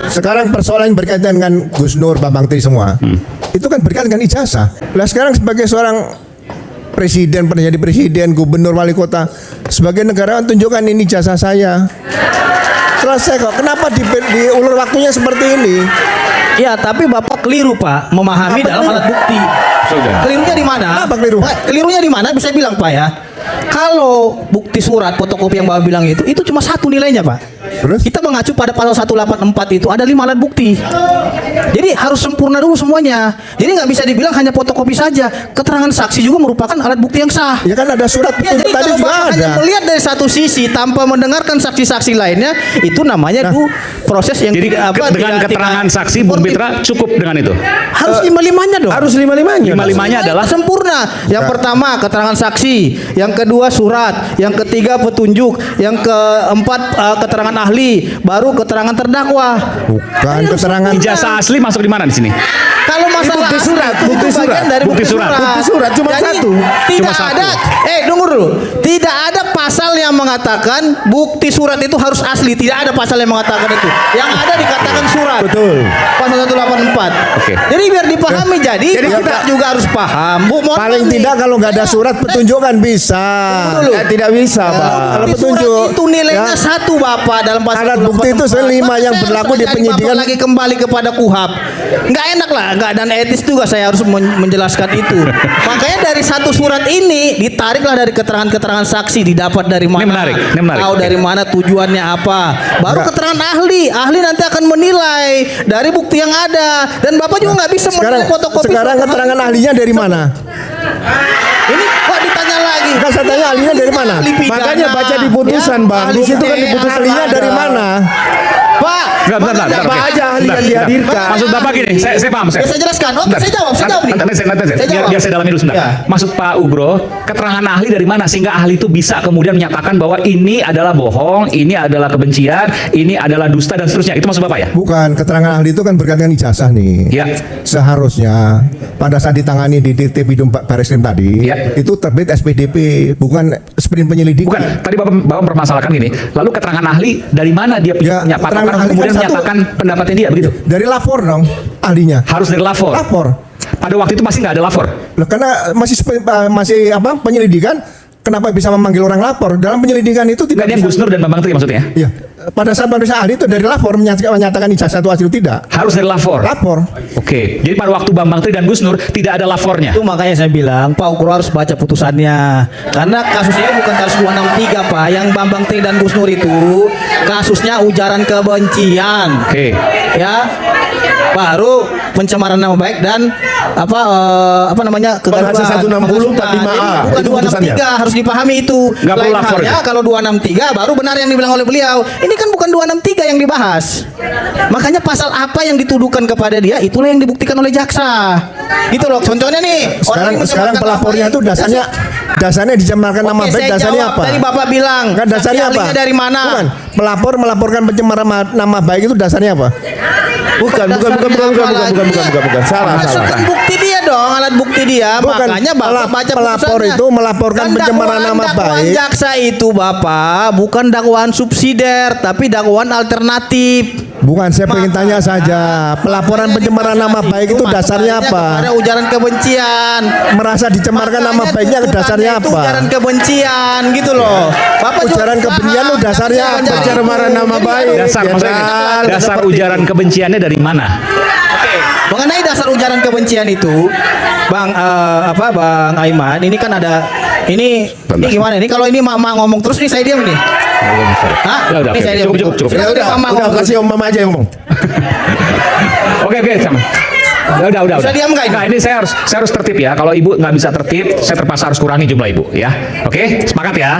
Sekarang persoalan yang berkaitan dengan Gus Nur, Bambang Tri semua, itu kan berkaitan dengan ijazah. Lah sekarang sebagai seorang presiden, pernah jadi presiden, gubernur, wali kota, sebagai negarawan tunjukkan ini ijazah saya. Selesai kok. Kenapa diulur waktunya seperti ini? Ya, tapi Bapak keliru Pak, memahami dalam alat bukti. Kelirunya di mana? Apa keliru? Kelirunya di mana? Bisa bilang Pak ya. Kalau bukti surat fotokopi yang Bapak bilang itu cuma satu nilainya Pak. Terus? Kita mengacu pada pasal 184 itu ada 5 alat bukti. Jadi harus sempurna dulu semuanya. Jadi nggak bisa dibilang hanya fotokopi saja. Keterangan saksi juga merupakan alat bukti yang sah. Ya kan ada surat Ya, jadi tadi kalau juga Bapak ada. hanya melihat dari satu sisi tanpa mendengarkan saksi-saksi lainnya, itu namanya proses yang Jadi tidak dengan keterangan saksi Bung Pitra cukup dengan itu. harus 5-5-nya dong. Harus 5-5-nya. 5-5-nya adalah sempurna. Yang pertama keterangan saksi, yang kedua surat, yang ketiga petunjuk, yang keempat keterangan ahli, baru keterangan terdakwa. Bukan keterangan ijazah asli masuk di mana di sini? Kalau masalah bukti asli surat, itu bukti bagian surat. dari Bukti surat. Bukti surat cuma Jadi, satu. Tidak Cuma satu. ada. Tunggu dulu. Tidak ada pasal yang mengatakan bukti surat itu harus asli. Tidak ada pasal yang mengatakan itu. Yang ada dikatakan surat. Betul. Pasal 184. Oke. Jadi biar dipahami. Jadi kita juga harus paham. Mohon paling maaf nih. tidak kalau nggak ada surat petunjuk kan bisa. Dulu. Tidak bisa, Pak. Kalau Di surat petunjuk itu nilainya ya. satu Bapak dalam pasal Alat bukti itu 184. selima yang Maka berlaku di saya penyidikan. Bapak lagi kembali kepada KUHAP. Nggak enak lah, nggak dan etis juga saya harus menjelaskan itu. Makanya dari satu surat ini ditariklah dari keterangan-keterangan saksi, didapat dari mana, Ini menarik. tahu dari mana, tujuannya apa. Baru Nggak. keterangan ahli nanti akan menilai dari bukti yang ada. Dan Bapak juga nggak bisa menilai fotokopi. Sekarang keterangan ahlinya dari mana? Ini kok ditanya lagi? Kan saya tanya ahlinya dari mana? Ahli pidana, Makanya baca di putusan, ya, Bang. ahli Di situ kan di ITE, putusan Ahlinya ada. dari mana? Pak, Bentar. Apa aja ahli yang dihadirkan. Maksud Bapak gini, saya paham. Ya, saya jelaskan. Oke, saya jawab nih. Nanti, Saya jawab. biar saya dalami dulu sebentar. Ya. Maksud Pak Ugro, keterangan ahli dari mana sehingga ahli itu bisa kemudian menyatakan bahwa ini adalah bohong, ini adalah kebencian, ini adalah dusta dan seterusnya. Itu maksud Bapak ya? Bukan, keterangan ahli itu kan berkaitan dengan ijazah nih. Ya. Seharusnya pada saat ditangani di DT Bidum Bareskrim tadi, Ya. itu terbit SPDP, bukan sprint penyelidikan. Bukan, tadi Bapak mempermasalahkan gini. Lalu keterangan ahli dari mana dia Ya, punya patokan keterangan ahli kemudian kan satu. menyatakan pendapatnya dia begitu? Dari lapor dong, ahlinya. Harus dari lapor. Lapor. Pada waktu itu masih nggak ada lapor. Loh, karena masih penyelidikan, kenapa bisa memanggil orang lapor? Dalam penyelidikan itu Tidak tidak yang Gus bisa. Nur dan Bambang Tri maksudnya. Iya. Pada saat pemeriksaan ahli itu dari lapor menyatakan ijazah itu asli tidak. Harus dari lapor. Lapor. Oke. Jadi pada waktu Bambang Tri dan Gus Nur tidak ada lapornya. Itu makanya saya bilang Pak Ugro harus baca putusannya. Karena kasus ini bukan kasus 263 Pak. Yang Bambang Tri dan Gus Nur itu kasusnya ujaran kebencian. Oke. Ya. Baru pencemaran nama baik dan apa namanya kegaduhan. Pasal 160 45A. Bukan Itu putusannya. 263 harus dipahami itu. Nggak perlu Lain lapor halnya ya? kalau 263 baru benar yang dibilang oleh beliau. Ini kan bukan 263 yang dibahas. Makanya pasal apa yang dituduhkan kepada dia itulah yang dibuktikan oleh jaksa. Gitu loh. Contohnya nih, orang yang Sekarang mencemarkan pelapornya nama itu baik. dasarnya dicemarkan nama Oke, baik, saya dasarnya jawab. apa? Tadi Bapak bilang, Kan dasarnya saksi apa? ahlinya dari mana? Bukan. Melaporkan pencemaran nama baik itu dasarnya apa? Bukan. Salah. Masukkan bukti dia dong, alat bukti dia. Bukan. Makanya Bapak baca Pelapor putusannya. itu melaporkan Dan pencemaran nama dakwaan baik. jaksa itu Bapak bukan dakwaan subsidiar, tapi dakwaan alternatif. Bukan, saya pengen tanya saja. Pelaporan pencemaran nama baik itu dasarnya apa? Ada ujaran kebencian. Merasa dicemarkan nama Makanya baiknya tuntutannya dasarnya itu apa? Ujaran kebencian gitu loh. Bapak juga Ujaran kebencian itu paham, dasarnya jangan apa? jadi Pencemaran nama Jadi, baik. Dasar maksudnya Jenderal, dasar seperti ujaran kebenciannya dari mana? Mengenai dasar ujaran kebencian itu, Bang Aiman, ini kan ada ini gimana? Ini kalau ini mama ngomong terus nih saya diam nih. Hah? Ya udah, Ini oke. saya diam. Cukup. Ya udah, mama Udah ngomong. kasih Om Mama aja yang ngomong. Oke, sama. Udah. Bisa diam nggak ini? Nah, ini saya harus tertib ya. Kalau ibu nggak bisa tertib, saya terpaksa harus kurangi jumlah ibu ya. Oke, sepakat ya.